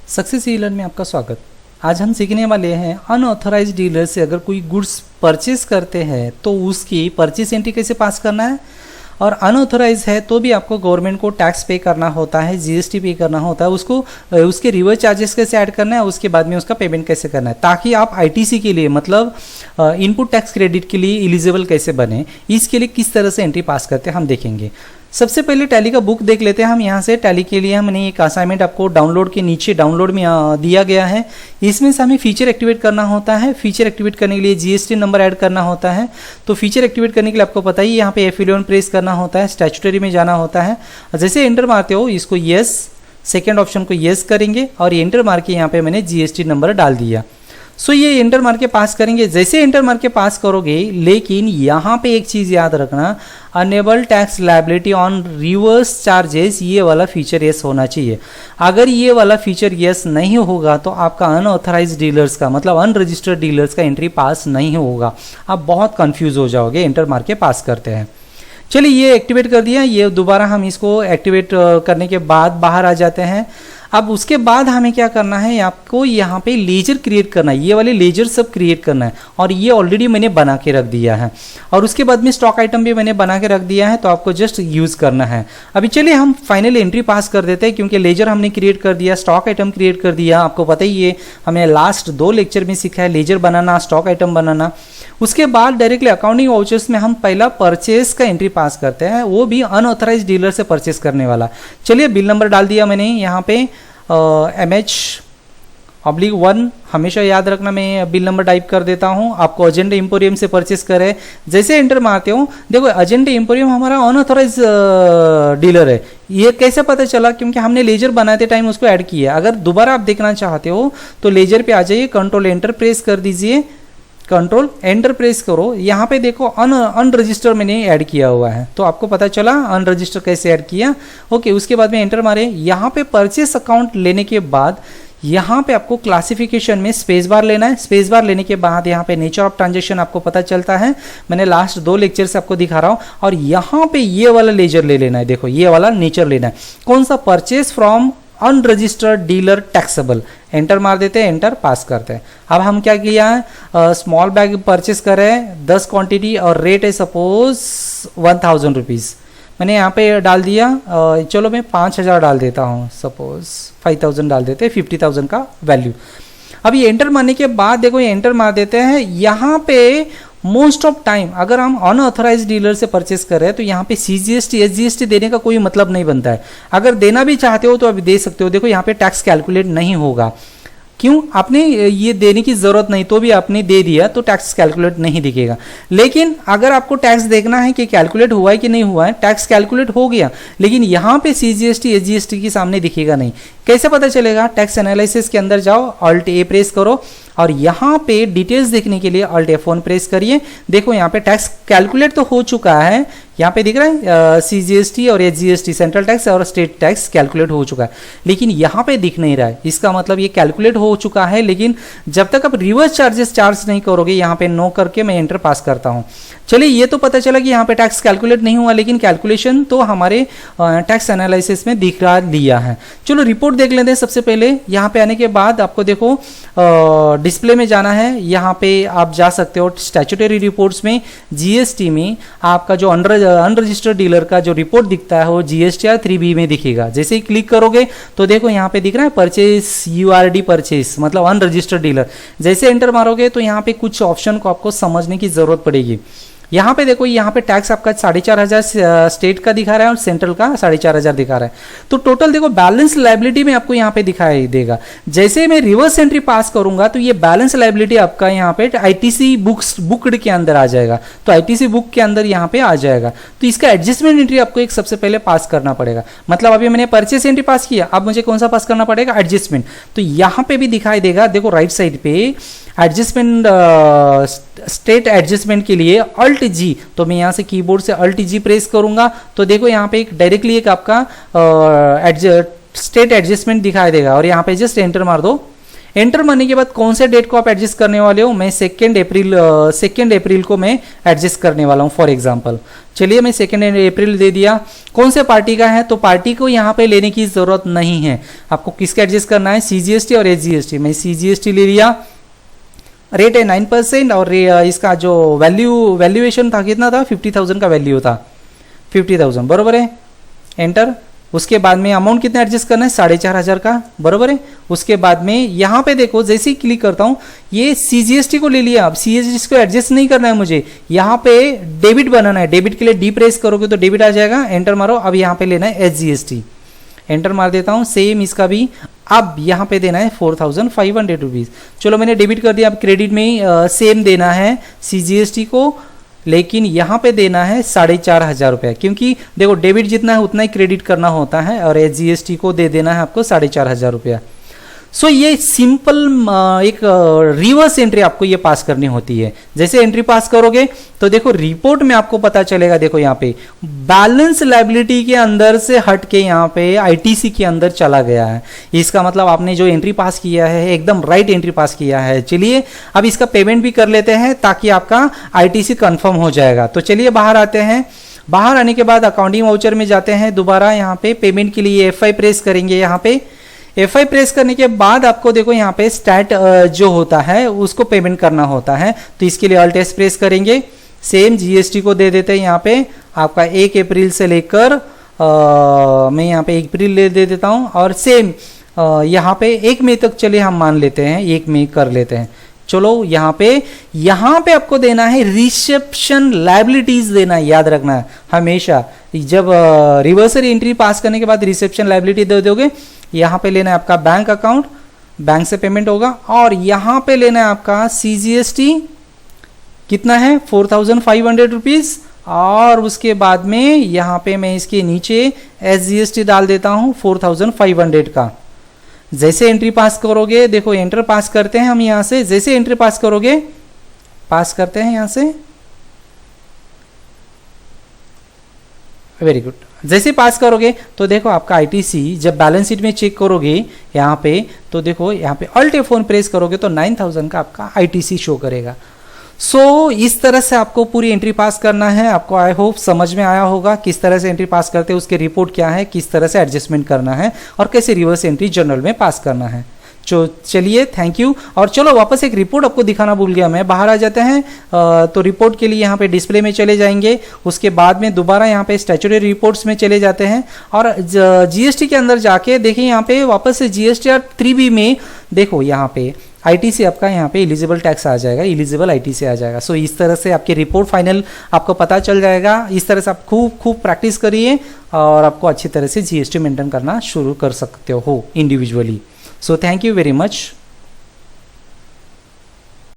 Success ई learn में आपका स्वागत। आज हम सीखने वाले हैं अनऑथराइज्ड डीलर से अगर कोई गुड्स परचेस करते हैं तो उसकी परचेस एंट्री कैसे पास करना है, और अनऑथराइज है तो भी आपको गवर्नमेंट को टैक्स पे करना होता है, जीएसटी पे करना होता है, उसको उसके रिवर्स चार्जेस कैसे ऐड करना है, उसके बाद में उसका पेमेंट कैसे करना है, ताकि आप आईटीसी के लिए मतलब इनपुट टैक्स क्रेडिट के लिए एलिजिबल कैसे बने, इसके लिए किस तरह से एंट्री पास करते हैं हम देखेंगे। सबसे पहले टैली का बुक देख लेते हैं हम। यहाँ से टैली के लिए हमने एक असाइनमेंट आपको डाउनलोड के नीचे डाउनलोड में दिया गया है। इसमें से हमें फीचर एक्टिवेट करना होता है। फीचर एक्टिवेट करने के लिए जीएसटी नंबर ऐड करना होता है। तो फीचर एक्टिवेट करने के लिए आपको पता ही यहाँ पे F11 प्रेस करना होता है, स्टैट्यूटरी में जाना होता है। जैसे एंटर मारते हो इसको येस, सेकेंड ऑप्शन को येस करेंगे और एंटर मार के यहाँ पे मैंने जीएसटी नंबर डाल दिया। सो ये एंटर मार के पास करेंगे। जैसे एंटर मार के पास करोगे, लेकिन यहाँ पे एक चीज़ याद रखना, enable tax liability on reverse charges, ये वाला फीचर यस होना चाहिए। अगर ये वाला फीचर यस नहीं होगा तो आपका अनऑथराइज्ड डीलर्स का मतलब अनरजिस्टर्ड डीलर्स का एंट्री पास नहीं होगा। आप बहुत कंफ्यूज हो जाओगे एंटर मार के पास करते हैं। चलिए ये एक्टिवेट कर दिया। ये दोबारा हम इसको एक्टिवेट करने के बाद बाहर आ जाते हैं। अब उसके बाद हमें क्या करना है, आपको यहाँ पे लेजर क्रिएट करना है। ये वाले लेजर सब क्रिएट करना है और ये ऑलरेडी मैंने बना के रख दिया है। और उसके बाद में स्टॉक आइटम भी मैंने बना के रख दिया है, तो आपको जस्ट यूज़ करना है। अभी चलिए हम फाइनल एंट्री पास कर देते हैं, क्योंकि लेजर हमने क्रिएट कर दिया, स्टॉक आइटम क्रिएट कर दिया। आपको पता ही है, हमने लास्ट 2 लेक्चर में सीखा है लेजर बनाना, स्टॉक आइटम बनाना। उसके बाद डायरेक्टली अकाउंटिंग वाउचर्स में हम पहला परचेस का एंट्री पास करते हैं, वो भी अनऑथराइज्ड डीलर से परचेस करने वाला। चलिए बिल नंबर डाल दिया मैंने यहाँ पे MH/1। हमेशा याद रखना, मैं बिल नंबर टाइप कर देता हूँ। आपको अजेंडा एम्पोरियम से परचेस करे, जैसे एंटर मारते हो देखो अजेंडा एम्पोरियम हमारा अनऑथराइज डीलर है। ये कैसे पता चला, क्योंकि हमने लेजर बनाते टाइम उसको ऐड किया। अगर दोबारा आप देखना चाहते हो तो लेजर पे आ जाइए, कंट्रोल एंटर प्रेस कर दीजिए, कंट्रोल एंटर प्रेस करो। यहाँ पे देखो अनरजिस्टर मैंने ऐड किया हुआ है, तो आपको पता चला अनरजिस्टर कैसे ऐड किया। ओके, उसके बाद में एंटर मारे। यहाँ पे परचेस अकाउंट लेने के बाद यहाँ पे आपको क्लासिफिकेशन में स्पेस बार लेना है। स्पेस बार लेने के बाद यहाँ पे नेचर ऑफ ट्रांजेक्शन आपको पता चलता है। मैंने लास्ट 2 लेक्चर से आपको दिखा रहा हूँ। और यहाँ पे ये वाला लेजर ले लेना है। देखो ये वाला नेचर लेना है। कौन सा, purchase from unregistered dealer taxable. Enter मार देते हैं, एंटर पास करते हैं। अब हम क्या किया है, स्मॉल बैग परचेस करें 10 क्वांटिटी और रेट है सपोज 1000 रुपीज़। मैंने यहाँ पे डाल दिया। चलो मैं 5000 डाल देता हूँ, सपोज 5000 डाल देते हैं, 50,000 का वैल्यू। अब ये एंटर मारने के बाद देखो ये एंटर मार देते हैं। यहाँ पे मोस्ट ऑफ टाइम अगर हम अनऑथराइज्ड डीलर से परचेस कर रहे हैं तो यहाँ पे CGST SGST देने का कोई मतलब नहीं बनता है। अगर देना भी चाहते हो तो अभी दे सकते हो। देखो यहाँ पे टैक्स कैलकुलेट नहीं होगा। क्यों, आपने ये देने की ज़रूरत नहीं, तो भी आपने दे दिया तो टैक्स कैलकुलेट नहीं दिखेगा। लेकिन अगर आपको टैक्स देखना है कि कैलकुलेट हुआ है कि नहीं हुआ है, टैक्स कैलकुलेट हो गया लेकिन यहाँ पे CGST SGST के सामने दिखेगा नहीं। कैसे पता चलेगा, टैक्स एनालिसिस के अंदर जाओ, Alt A प्रेस करो और यहाँ पे डिटेल्स देखने के लिए Alt F1 प्रेस करिए। देखो यहाँ पे टैक्स कैलकुलेट तो हो चुका है, यहाँ पे दिख रहा है CGST और SGST सेंट्रल टैक्स और स्टेट टैक्स कैलकुलेट हो चुका है, लेकिन यहाँ पे दिख नहीं रहा है। इसका मतलब ये कैलकुलेट हो चुका है, लेकिन जब तक आप रिवर्स चार्जेस चार्ज नहीं करोगे, यहाँ पे नो करके मैं एंटर पास करता हूँ। चलिए ये तो पता चला कि यहाँ पे टैक्स कैलकुलेट नहीं हुआ, लेकिन कैलकुलेशन तो हमारे टैक्स एनालिसिस में दिखा लिया है। चलो रिपोर्ट देख लेते हैं। सबसे पहले यहाँ पे आने के बाद आपको देखो डिस्प्ले में जाना है। यहाँ पे आप जा सकते हो स्टैट्यूटरी रिपोर्ट्स में, जीएसटी में आपका जो अनरजिस्टर्ड डीलर का जो रिपोर्ट दिखता है वो GSTR 3B में दिखेगा। जैसे ही क्लिक करोगे तो देखो यहाँ पे दिख रहा है परचेस URD परचेस मतलब अनरजिस्टर्ड डीलर। जैसे एंटर मारोगे तो यहाँ पे कुछ ऑप्शन को आपको समझने की जरूरत पड़ेगी। यहाँ पे देखो, यहाँ पे टैक्स आपका 4500 स्टेट का दिखा रहा है और सेंट्रल का 4500 दिखा रहा है। तो टोटल देखो बैलेंस लायबिलिटी में आपको यहाँ पे दिखाई देगा। जैसे मैं रिवर्स एंट्री पास करूंगा तो ये बैलेंस लायबिलिटी आपका यहाँ पे ITC बुक्ड के अंदर आ जाएगा। तो ITC बुक के अंदर यहाँ पे आ जाएगा। तो इसका एडजस्टमेंट एंट्री आपको एक सबसे पहले पास करना पड़ेगा। मतलब अभी मैंने परचेस एंट्री पास किया, अब मुझे कौन सा पास करना पड़ेगा, एडजस्टमेंट। तो यहाँ पे भी दिखाई देगा, देखो राइट साइड पे एडजस्टमेंट, स्टेट एडजस्टमेंट के लिए Alt G। तो मैं यहाँ से कीबोर्ड से Alt G प्रेस करूंगा तो देखो यहाँ पे एक डायरेक्टली एक आपका स्टेट एडजस्टमेंट दिखाई देगा और यहाँ पे जस्ट एंटर मार दो। एंटर मारने के बाद कौन से डेट को आप एडजस्ट करने वाले हो, मैं 2 अप्रैल को मैं एडजस्ट करने वाला हूँ फॉर एग्जांपल। चलिए मैं 2 अप्रैल दे दिया। कौन से पार्टी का है, तो पार्टी को यहाँ पे लेने की जरूरत नहीं है, आपको किसका एडजस्ट करना है, CGST और SGST। मैं CGST ले लिया, रेट है 9% और इसका जो वैल्यूएशन था कितना था, 50,000 का वैल्यू था, 50,000 बरोबर है, एंटर। उसके बाद में अमाउंट कितना एडजस्ट करना है, 4,500 का, बरोबर है। उसके बाद में यहाँ पे देखो जैसे ही क्लिक करता हूँ ये CGST को ले लिया, अब CGST को एडजस्ट नहीं करना है मुझे, यहाँ पे डेबिट बनाना है, डेबिट के लिए डी प्रेस करोगे तो डेबिट आ जाएगा, एंटर मारो। अब यहाँ पे लेना है SGST, एंटर मार देता हूँ, सेम इसका भी अब यहाँ पे देना है 4,500 रुपीज़। चलो मैंने डेबिट कर दिया, अब क्रेडिट में ही सेम देना है CGST को, लेकिन यहाँ पे देना है 4,500 रुपये, क्योंकि देखो डेबिट जितना है उतना ही क्रेडिट करना होता है, और SGST को दे देना है आपको 4,500 रुपया। सो ये सिंपल एक रिवर्स एंट्री आपको ये पास करनी होती है। जैसे एंट्री पास करोगे तो देखो रिपोर्ट में आपको पता चलेगा, देखो यहाँ पे बैलेंस लायबिलिटी के अंदर से हट के यहाँ पे ITC के अंदर चला गया है। इसका मतलब आपने जो एंट्री पास किया है एकदम राइट एंट्री पास किया है। चलिए अब इसका पेमेंट भी कर लेते हैं ताकि आपका ITC कंफर्म हो जाएगा। तो चलिए बाहर आते हैं, बाहर आने के बाद अकाउंटिंग वाउचर में जाते हैं, दोबारा यहाँ पे पेमेंट के लिए F5 प्रेस करेंगे। यहाँ पे F5 प्रेस करने के बाद आपको देखो यहाँ पे स्टार्ट जो होता है उसको पेमेंट करना होता है, तो इसके लिए Alt S प्रेस करेंगे। सेम GST को दे देते हैं यहाँ पे आपका 1 अप्रैल से लेकर मैं यहाँ पे 1 अप्रैल दे देता हूँ, और सेम यहाँ पे 1 मई तक चलिए हम मान लेते हैं, 1 मई कर लेते हैं। चलो यहाँ पे आपको देना है रिसेप्शन लायबिलिटीज देना है, याद रखना है हमेशा जब रिवर्सल एंट्री पास करने के बाद रिसेप्शन लायबिलिटी दे दोगे। यहाँ पे लेना है आपका बैंक अकाउंट, बैंक से पेमेंट होगा, और यहाँ पे लेना है आपका CGST कितना है 4,500 रुपीज़, और उसके बाद में यहाँ पे मैं इसके नीचे SGST डाल देता हूँ 4,500 का। जैसे एंट्री पास करोगे, देखो एंटर पास करते हैं हम यहाँ से, जैसे एंट्री पास करोगे, पास करते हैं यहाँ से, वेरी गुड। जैसे पास करोगे तो देखो आपका ITC जब बैलेंस शीट में चेक करोगे यहाँ पे, तो देखो यहाँ पे Alt F4 प्रेस करोगे तो 9,000 का आपका ITC शो करेगा। सो इस तरह से आपको पूरी एंट्री पास करना है। आपको आई होप समझ में आया होगा किस तरह से एंट्री पास करते हैं, उसके रिपोर्ट क्या है, किस तरह से एडजस्टमेंट करना है, और कैसे रिवर्स एंट्री जनरल में पास करना है। चलिए थैंक यू। और चलो वापस एक रिपोर्ट आपको दिखाना भूल गया मैं, बाहर आ जाते हैं। तो रिपोर्ट के लिए यहाँ पे डिस्प्ले में चले जाएंगे, उसके बाद में दोबारा यहाँ पे स्टैट्यूटरी रिपोर्ट्स में चले जाते हैं, और GST के अंदर जाके देखिए यहाँ पे वापस से GSTR 3B में देखो यहाँ पे ITC आपका यहाँ पे एलिजिबल टैक्स आ जाएगा, एलिजिबल ITC आ जाएगा। सो इस तरह से आपकी रिपोर्ट फाइनल आपको पता चल जाएगा। इस तरह से आप खूब प्रैक्टिस करिए और आपको अच्छी तरह से GST मेंटेन करना शुरू कर सकते हो individually. So thank you very much.